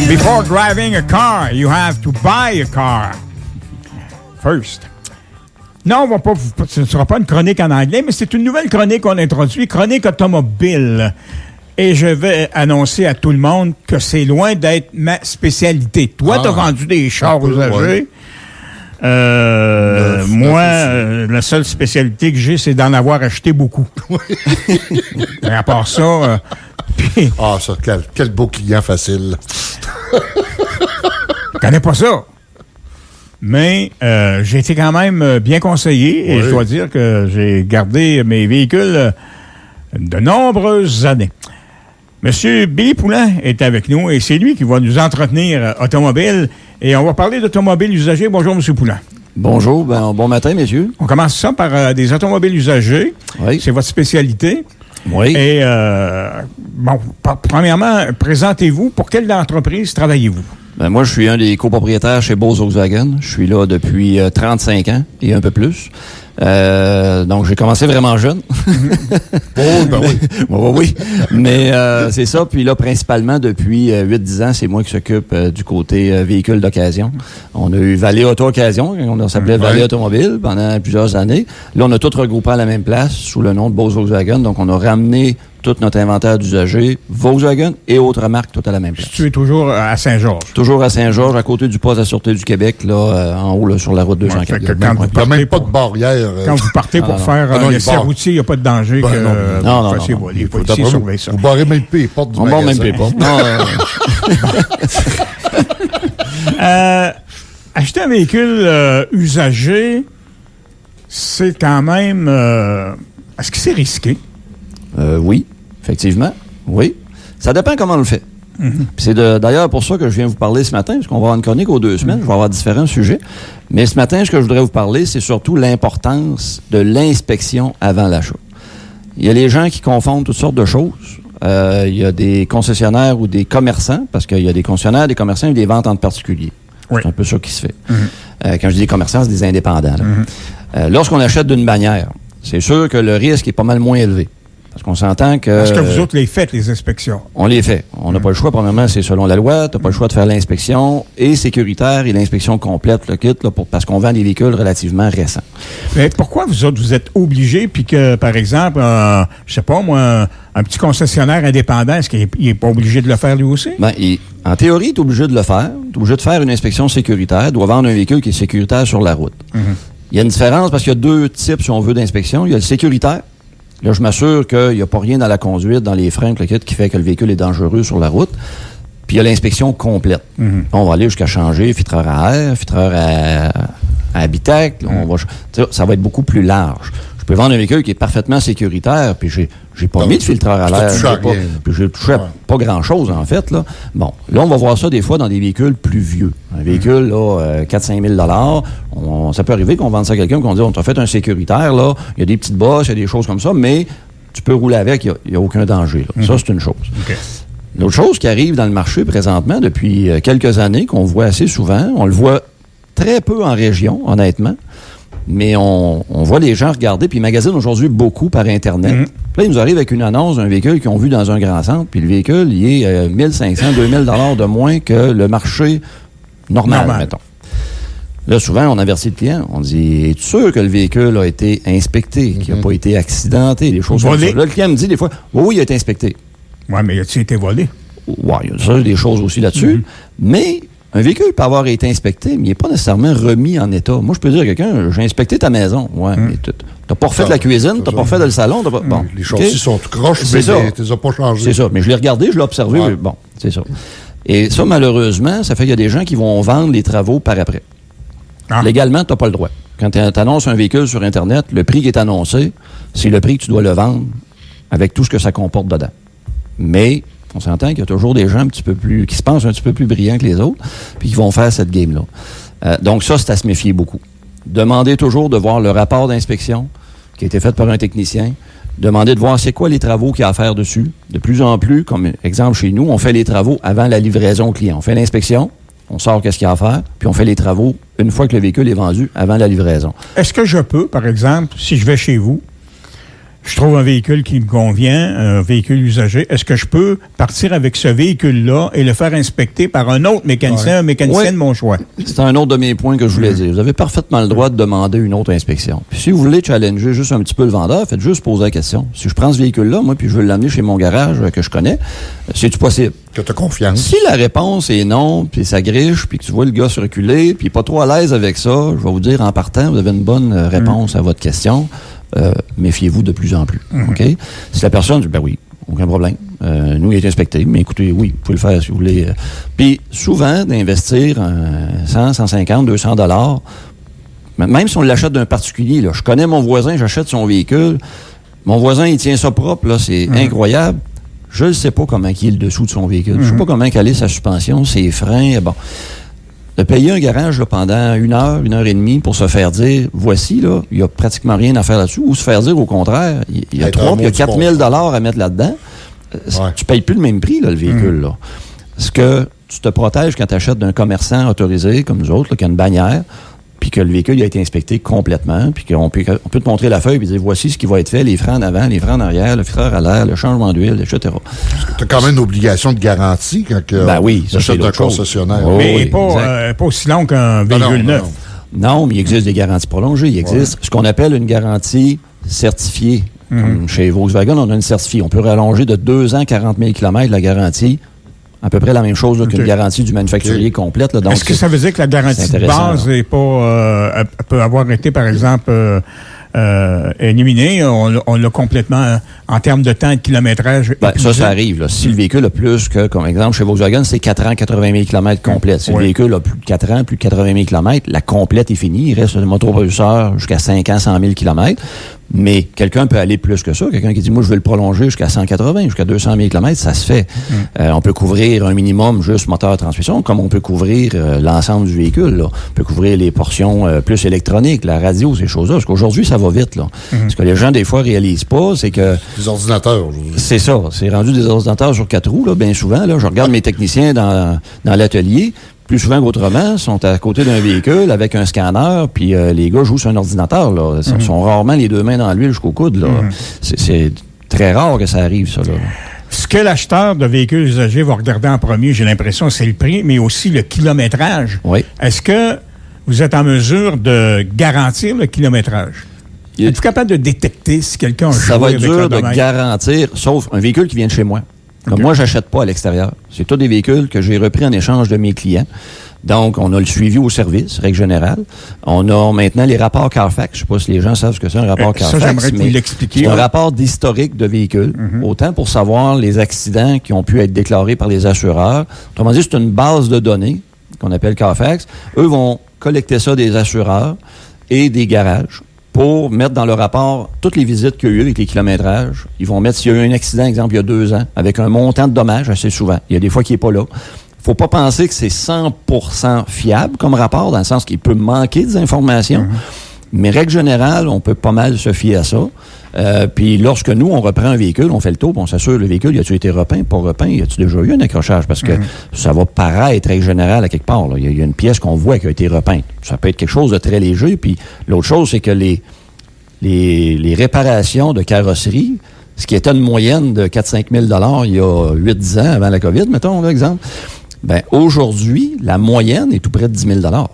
Before driving a car, you have to buy a car first. Non, ce ne sera pas une chronique en anglais, mais c'est une nouvelle chronique qu'on introduit, chronique automobile. Et je vais annoncer à tout le monde que c'est loin d'être ma spécialité. Toi, t'as vendu des chars usagés. Ouais. Moi, la seule spécialité que j'ai, c'est d'en avoir acheté beaucoup. Et à part ça... ça, quel beau client facile. Je connais pas ça. Mais j'ai été quand même bien conseillé et je dois dire que j'ai gardé mes véhicules de nombreuses années. Monsieur Billy Poulin est avec nous et c'est lui qui va nous entretenir automobile et on va parler d'automobile usagée. Bonjour, Monsieur Poulin. Bonjour, bon matin, messieurs. On commence ça par des automobiles usagés. Oui. C'est votre spécialité. Oui. Et, premièrement, présentez-vous. Pour quelle entreprise travaillez-vous? Moi, je suis un des copropriétaires chez Bose Volkswagen. Je suis là depuis 35 ans et un peu plus. Donc, j'ai commencé vraiment jeune. Oui. Mais c'est ça. Puis là, principalement, depuis 8-10 ans, c'est moi qui s'occupe du côté véhicule d'occasion. On a eu Vallée Auto-Occasion, on s'appelait Vallée Automobile pendant plusieurs années. Là, on a tout regroupé à la même place sous le nom de Bose Volkswagen. Donc, on a ramené tout notre inventaire d'usagers, Volkswagen et autres marques, tout à la même place. Tu es toujours à Saint-Georges? Toujours à Saint-Georges, à côté du poste de la Sûreté du Québec, là, en haut, là, sur la route 204. Il n'y a même pas de barrière. Quand vous partez pour faire un essai routier, il n'y a pas de danger que vous fassiez voler. Les policiers surveillent ça. Vous barrez même pas les portes du magasin. On barre même pas les portes. Acheter un véhicule usagé, c'est quand même... est-ce que c'est risqué? Oui, effectivement. Oui. Ça dépend comment on le fait. C'est d'ailleurs pour ça que je viens vous parler ce matin, parce qu'on va avoir une chronique aux 2 semaines, je vais avoir différents sujets. Mais ce matin, ce que je voudrais vous parler, c'est surtout l'importance de l'inspection avant l'achat. Il y a les gens qui confondent toutes sortes de choses. Il y a des concessionnaires ou des commerçants, parce qu'il y a des concessionnaires, des commerçants et des ventes entre particuliers. Oui. C'est un peu ça qui se fait. Quand je dis des commerçants, c'est des indépendants. Lorsqu'on achète d'une bannière, c'est sûr que le risque est pas mal moins élevé. Parce qu'on s'entend que... Est-ce que vous autres les faites, les inspections? On les fait. On n'a pas le choix. Premièrement, c'est selon la loi. Tu n'as pas le choix de faire l'inspection et sécuritaire et l'inspection complète, le kit, là, parce qu'on vend des véhicules relativement récents. Mais pourquoi vous autres, vous êtes obligés, puis que, par exemple, je sais pas moi, un petit concessionnaire indépendant, est-ce qu'il n'est pas obligé de le faire lui aussi? En théorie, il est obligé de le faire. Tu es obligé de faire une inspection sécuritaire. Il doit vendre un véhicule qui est sécuritaire sur la route. Il y a une différence parce qu'il y a 2 types, si on veut, d'inspection. Il y a le sécuritaire. Là, je m'assure qu'il n'y a pas rien dans la conduite, dans les freins, le kit, qui fait que le véhicule est dangereux sur la route. Puis il y a l'inspection complète. On va aller jusqu'à changer filtreur à air, filtreur à habitacle. Ça va être beaucoup plus large. Je peux vendre un véhicule qui est parfaitement sécuritaire, puis j'ai pas mis de filtreur à l'air. Puis j'ai touché à pas grand-chose, en fait. Là. Bon, là, on va voir ça des fois dans des véhicules plus vieux. Un véhicule, là, 4-5 000 ça peut arriver qu'on vende ça à quelqu'un, qu'on dit, on t'a fait un sécuritaire, là, il y a des petites bosses, il y a des choses comme ça, mais tu peux rouler avec, il n'y a aucun danger. Là. Ça, c'est une chose. Okay. L'autre chose qui arrive dans le marché présentement, depuis quelques années, qu'on voit assez souvent, on le voit très peu en région, honnêtement, mais on voit les gens regarder, puis ils magasinent aujourd'hui beaucoup par Internet. Puis là, ils nous arrivent avec une annonce d'un véhicule qu'ils ont vu dans un grand centre, puis le véhicule, il est 1 500, 2 000 $ de moins que le marché normal, mettons. Là, souvent, on avertit le client. On dit, es-tu sûr que le véhicule a été inspecté, qu'il n'a pas été accidenté, des choses comme ça? Là, le client me dit des fois, oui, il a été inspecté. Oui, mais a-t-il été volé? Oui, il y a des choses aussi là-dessus. Mais un véhicule peut avoir été inspecté, mais il n'est pas nécessairement remis en état. Moi, je peux dire à quelqu'un, j'ai inspecté ta maison. Oui, mais tu n'as pas refait la cuisine, tu n'as pas refait le salon. Bon, les châssis sont tout croches, mais tu ne les as pas changés. C'est ça. Mais je l'ai regardé, je l'ai observé. Ouais. Bon, c'est ça. Et ça, malheureusement, ça fait qu'il y a des gens qui vont vendre les travaux par après. Légalement, tu n'as pas le droit. Quand tu annonces un véhicule sur Internet, le prix qui est annoncé, c'est le prix que tu dois le vendre avec tout ce que ça comporte dedans. Mais on s'entend qu'il y a toujours des gens qui se pensent un petit peu plus brillants que les autres, puis qui vont faire cette game-là. Donc ça, c'est à se méfier beaucoup. Demandez toujours de voir le rapport d'inspection qui a été fait par un technicien. Demandez de voir c'est quoi les travaux qu'il y a à faire dessus. De plus en plus, comme exemple chez nous, on fait les travaux avant la livraison au client. On fait l'inspection, on sort qu'est-ce qu'il y a à faire, puis on fait les travaux une fois que le véhicule est vendu avant la livraison. Est-ce que je peux, par exemple, si je vais chez vous, je trouve un véhicule qui me convient, un véhicule usagé. Est-ce que je peux partir avec ce véhicule-là et le faire inspecter par un autre mécanicien, un mécanicien de mon choix? C'est un autre de mes points que je voulais dire. Vous avez parfaitement le droit de demander une autre inspection. Puis si vous voulez challenger juste un petit peu le vendeur, faites juste poser la question. Si je prends ce véhicule-là, moi, puis je veux l'amener chez mon garage que je connais, c'est-tu possible? Que tu as confiance. Si la réponse est non, puis ça griche, puis que tu vois le gars circuler, puis pas trop à l'aise avec ça, je vais vous dire en partant, vous avez une bonne réponse à votre question. Méfiez-vous de plus en plus. OK? Si la personne dit, ben oui, aucun problème. Nous, il est inspecté, mais écoutez, oui, vous pouvez le faire si vous voulez. Puis souvent, d'investir 100, 150, 200 $, même si on l'achète d'un particulier, là, je connais mon voisin, j'achète son véhicule, mon voisin, il tient ça propre, là, c'est incroyable. Je ne sais pas comment il est le dessous de son véhicule. Je ne sais pas comment caler sa suspension, ses freins, bon. De payer un garage là, pendant 1 heure, 1 heure et demie pour se faire dire, voici, là, il n'y a pratiquement rien à faire là-dessus, ou se faire dire au contraire, il y a 4 000 $ à mettre là-dedans, tu ne payes plus le même prix, là, le véhicule. Là. Parce que tu te protèges quand tu achètes d'un commerçant autorisé, comme nous autres, là, qui a une bannière, puis que le véhicule a été inspecté complètement, puis qu'on peut te montrer la feuille et dire, voici ce qui va être fait, les freins en avant, les freins en arrière, le filtreur à l'air, le changement d'huile, etc. Tu as quand même une obligation de garantie quand tu achètes d'un concessionnaire. Oh, mais pas aussi long qu'un véhicule neuf. Non, mais il existe des garanties prolongées. Il existe ce qu'on appelle une garantie certifiée. Comme chez Volkswagen, on a une certifiée. On peut rallonger de 2 ans, 40 000 km la garantie. À peu près la même chose qu'une garantie du manufacturier complète. Là, donc est-ce que ça veut dire que la garantie de base n'est pas peut avoir été, par exemple, éliminée? On l'a complètement, en termes de temps et de kilométrage. Ça arrive. Là. Si le véhicule a plus que, comme exemple, chez Volkswagen, c'est 4 ans, 80 000 km complète. Si le véhicule a plus de 4 ans, plus de 80 000 km, la complète est finie. Il reste le motopropulseur jusqu'à 5 ans, 100 000 km. Mais quelqu'un peut aller plus que ça. Quelqu'un qui dit, moi, je vais le prolonger jusqu'à 180, jusqu'à 200 000 km, ça se fait. On peut couvrir un minimum juste moteur transmission, comme on peut couvrir l'ensemble du véhicule. Là. On peut couvrir les portions plus électroniques, la radio, ces choses-là. Parce qu'aujourd'hui, ça va vite. Là. Ce que les gens, des fois, réalisent pas, c'est que... Les ordinateurs, aujourd'hui. C'est ça. C'est rendu des ordinateurs sur 4 roues, là, bien souvent. Là. Je regarde mes techniciens dans l'atelier. Plus souvent qu'autrement, sont à côté d'un véhicule avec un scanner, puis les gars jouent sur un ordinateur. Là. Ils sont rarement les 2 mains dans l'huile jusqu'au coude. Là. C'est très rare que ça arrive, ça. Là. Ce que l'acheteur de véhicules usagés va regarder en premier, j'ai l'impression, c'est le prix, mais aussi le kilométrage. Oui. Est-ce que vous êtes en mesure de garantir le kilométrage? Êtes-vous capable de détecter si quelqu'un a Ça va être dur de garantir, sauf un véhicule qui vient de chez moi. Comme moi, j'achète pas à l'extérieur. C'est tous des véhicules que j'ai repris en échange de mes clients. Donc, on a le suivi au service, règle générale. On a maintenant les rapports Carfax. Je sais pas si les gens savent ce que c'est un rapport Carfax. Ça, j'aimerais que vous l'expliquiez. C'est un rapport d'historique de véhicules. Autant pour savoir les accidents qui ont pu être déclarés par les assureurs. Autrement dit, c'est une base de données qu'on appelle Carfax. Eux vont collecter ça des assureurs et des garages pour mettre dans le rapport toutes les visites qu'il y a eu avec les kilométrages. Ils vont mettre s'il y a eu un accident, exemple, il y a 2 ans, avec un montant de dommages assez souvent. Il y a des fois qu'il n'est pas là. Faut pas penser que c'est 100% fiable comme rapport, dans le sens qu'il peut manquer des informations. Mais règle générale, on peut pas mal se fier à ça. Puis lorsque nous, on reprend un véhicule, on fait le tour, puis on s'assure, le véhicule, a-tu été repeint, pas repeint, y a-tu déjà eu un accrochage? Parce que ça va paraître, règle générale, à quelque part. Il y a une pièce qu'on voit qui a été repeinte. Ça peut être quelque chose de très léger. Puis l'autre chose, c'est que les réparations de carrosserie, ce qui était une moyenne de 4-5 000 $ il y a 8-10 ans, avant la COVID, mettons, là, exemple, ben aujourd'hui, la moyenne est tout près de 10 000 $.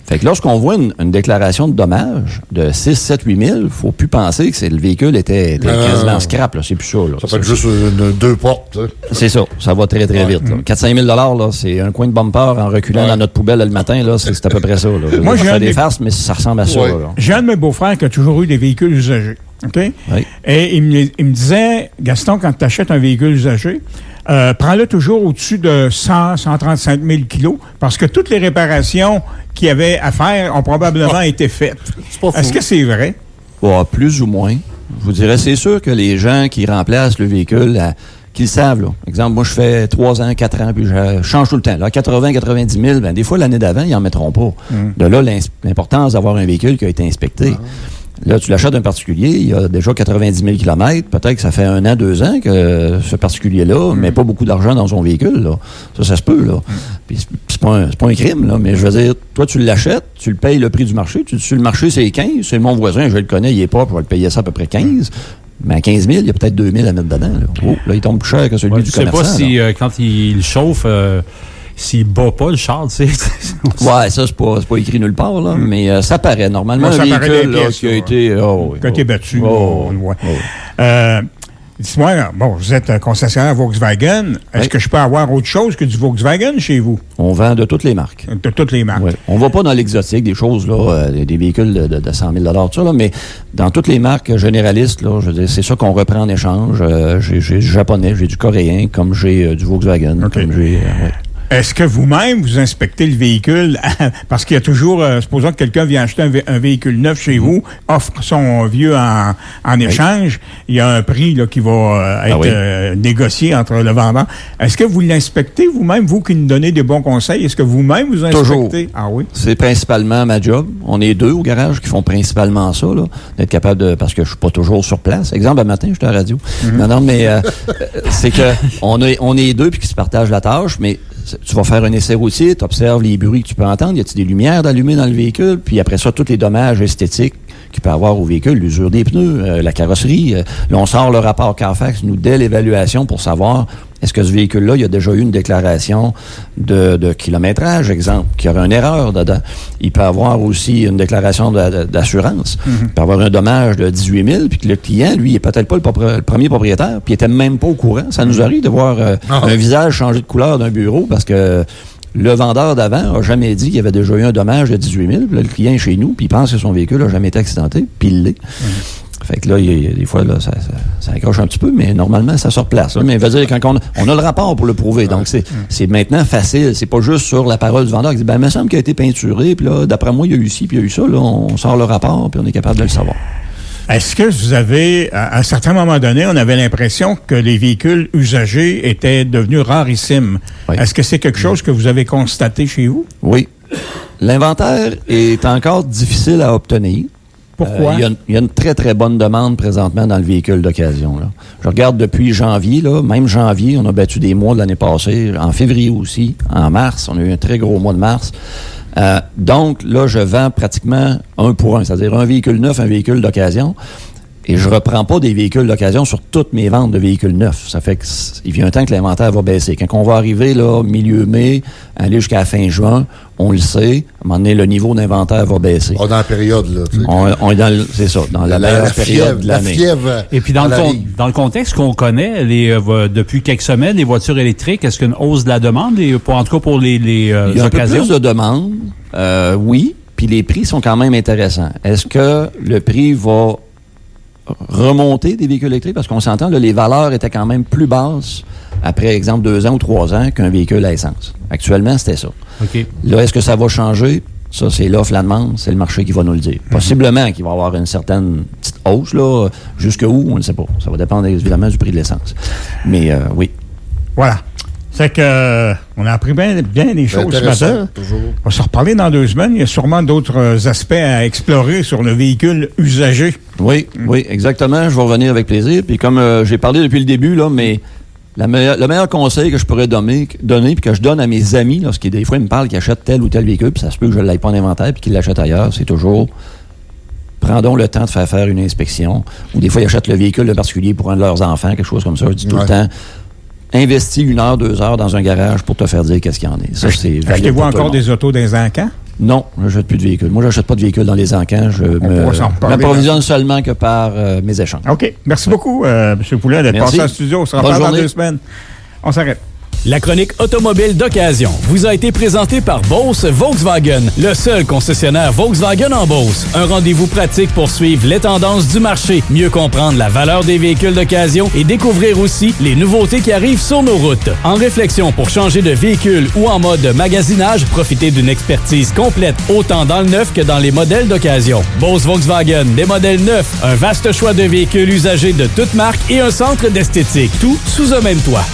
Fait que lorsqu'on voit une déclaration de dommages de 6, 7, 8 000, il ne faut plus penser que le véhicule était quasiment scrap. Là. C'est plus ça. Là. Ça peut être juste 2 portes. Hein. C'est ça. Ça va très, très vite. 4-5 000 $, là, c'est un coin de bumper en reculant dans notre poubelle le matin. Là, c'est à peu près ça. Là. Moi, j'ai des farces, mais ça ressemble à ça. Là. J'ai un de mes beaux-frères qui a toujours eu des véhicules usagés. OK? Oui. Et il me disait, Gaston, quand tu achètes un véhicule usagé, prends-le toujours au-dessus de 135 000 kilos, parce que toutes les réparations qu'il y avait à faire ont probablement été faites. Est-ce que c'est vrai? Plus ou moins. Je vous dirais, c'est sûr que les gens qui remplacent le véhicule, qu'ils savent, là. Exemple, moi, je fais 3 ans, 4 ans, puis je change tout le temps. Là, 80, 90 000, ben, des fois, l'année d'avant, ils n'en mettront pas. De là, l'importance d'avoir un véhicule qui a été inspecté. Là, tu l'achètes d'un particulier, il y a déjà 90 000 km. Peut-être que ça fait 1 an, 2 ans que ce particulier-là met pas beaucoup d'argent dans son véhicule. Là. Ça se peut. Là. Puis c'est pas un crime, là, mais je veux dire, toi, tu l'achètes, tu le payes le prix du marché. Sur le marché, c'est 15. C'est mon voisin, je le connais, il est pas, je vais le payer ça à peu près 15. Mais à 15 000, il y a peut-être 2 000 à mettre dedans. Là, là il tombe plus cher que celui du commerçant. Je ne sais pas si, quand il chauffe, s'il ne bat pas le char, tu sais. Ouais, ça, c'est pas écrit nulle part, là, mais ça paraît. Normalement, ça un véhicule véhicule qui a été... qui a été battu. On le voit. Dites-moi, vous êtes un concessionnaire Volkswagen. Est-ce que je peux avoir autre chose que du Volkswagen chez vous? On vend de toutes les marques. De toutes les marques. Oui. On ne va pas dans l'exotique, des choses, là, des véhicules de 100 000 tout ça, là, mais dans toutes les marques généralistes, là, je veux dire, c'est ça qu'on reprend en échange. J'ai du japonais, j'ai du coréen, comme j'ai du Volkswagen. Okay. Comme j'ai... Est-ce que vous-même, vous inspectez le véhicule? Parce qu'il y a toujours, supposons que quelqu'un vient acheter un véhicule neuf chez vous, offre son vieux en échange, il y a un prix là, qui va être négocié entre le vendeur. Est-ce que vous l'inspectez vous-même, vous qui nous donnez des bons conseils? Est-ce que vous-même vous inspectez? Toujours. Ah oui? C'est principalement ma job. On est 2 au garage qui font principalement ça, là, d'être capable de... Parce que je suis pas toujours sur place. Exemple, un matin, j'étais à la radio. Non, mais c'est que on est 2 puis qui se partagent la tâche, mais tu vas faire un essai routier, tu observes les bruits que tu peux entendre, y a-t-il des lumières d'allumées dans le véhicule, puis après ça, tous les dommages esthétiques qu'il peut avoir au véhicule, l'usure des pneus, la carrosserie. Là, on sort le rapport Carfax, nous, dès l'évaluation pour savoir est-ce que ce véhicule-là, il y a déjà eu une déclaration de kilométrage, exemple, qu'il y aurait une erreur dedans. Il peut avoir aussi une déclaration d'assurance. Il peut avoir un dommage de 18 000, puis que le client, lui, il n'est peut-être pas le premier propriétaire, puis il n'était même pas au courant. Ça nous arrive de voir un visage changer de couleur d'un bureau parce que le vendeur d'avant n'a jamais dit qu'il y avait déjà eu un dommage de 18 000. Puis là, le client est chez nous, puis il pense que son véhicule n'a jamais été accidenté, puis il l'est. Fait que là, des fois, là, ça accroche un petit peu, mais normalement, ça sort place. Là. Mais veut dire, quand on a le rapport pour le prouver. Donc, c'est maintenant facile. C'est pas juste sur la parole du vendeur qui dit, il me semble qu'il a été peinturé, puis là, d'après moi, il y a eu ci, puis il y a eu ça. Là, on sort le rapport, puis on est capable de le savoir. Est-ce que vous avez, à un certain moment donné, on avait l'impression que les véhicules usagés étaient devenus rarissimes? Oui. Est-ce que c'est quelque chose que vous avez constaté chez vous? Oui. L'inventaire est encore difficile à obtenir. Pourquoi? Il y a une très, très bonne demande présentement dans le véhicule d'occasion. Là. Je regarde depuis janvier, là, même janvier, on a battu des mois de l'année passée, en février aussi, en mars, on a eu un très gros mois de mars. Donc, là, je vends pratiquement 1 pour 1, c'est-à-dire un véhicule neuf, un véhicule d'occasion. Et je reprends pas des véhicules d'occasion sur toutes mes ventes de véhicules neufs. Ça fait qu'il vient un temps que l'inventaire va baisser. Quand on va arriver, là, milieu mai, aller jusqu'à la fin juin, on le sait, à un moment donné, le niveau d'inventaire va baisser. On est dans la période, là. On est dans c'est ça, dans la meilleure période de l'année. Et puis, dans le contexte qu'on connaît, depuis quelques semaines, les voitures électriques, est-ce qu'il y a une hausse de la demande, en tout cas pour les occasions? Il y a un peu plus de demande, oui, puis les prix sont quand même intéressants. Est-ce que le prix va remonter des véhicules électriques? Parce qu'on s'entend, là, les valeurs étaient quand même plus basses après, exemple, 2 ans ou 3 ans qu'un véhicule à essence. Actuellement, c'était ça. Okay. Là, est-ce que ça va changer? Ça, c'est l'offre, la demande, c'est le marché qui va nous le dire. Possiblement qu'il va y avoir une certaine petite hausse, là. Jusqu'où, on ne sait pas. Ça va dépendre évidemment du prix de l'essence. Mais oui. Voilà. C'est que on a appris bien des choses ce matin. Toujours. On va se reparler dans 2 semaines. Il y a sûrement d'autres aspects à explorer sur le véhicule usagé. Oui, oui, exactement. Je vais revenir avec plaisir. Puis comme j'ai parlé depuis le début, là, mais le meilleur conseil que je pourrais donner puis que je donne à mes amis, lorsqu'ils des fois ils me parlent qu'ils achètent tel ou tel véhicule, puis ça se peut que je ne l'aille pas en inventaire puis qu'ils l'achètent ailleurs, c'est toujours prendons le temps de faire une inspection. Ou des fois, ils achètent le véhicule de particulier pour un de leurs enfants, quelque chose comme ça. Je dis tout le temps, investis 1 heure, 2 heures dans un garage pour te faire dire qu'est-ce qu'il y en a. Ça, c'est valide. Achetez-vous encore des autos dans les encans? Non, je n'achète plus de véhicules. Moi, je n'achète pas de véhicules dans les encans. Je m'approvisionne seulement que par mes échanges. OK. Merci beaucoup, M. Poulet, d'être passé en studio. On se reparle dans 2 semaines. On s'arrête. La chronique automobile d'occasion vous a été présentée par Beauce Volkswagen, le seul concessionnaire Volkswagen en Beauce. Un rendez-vous pratique pour suivre les tendances du marché, mieux comprendre la valeur des véhicules d'occasion et découvrir aussi les nouveautés qui arrivent sur nos routes. En réflexion pour changer de véhicule ou en mode magasinage, profitez d'une expertise complète autant dans le neuf que dans les modèles d'occasion. Beauce Volkswagen, des modèles neufs, un vaste choix de véhicules usagés de toutes marques et un centre d'esthétique. Tout sous un même toit.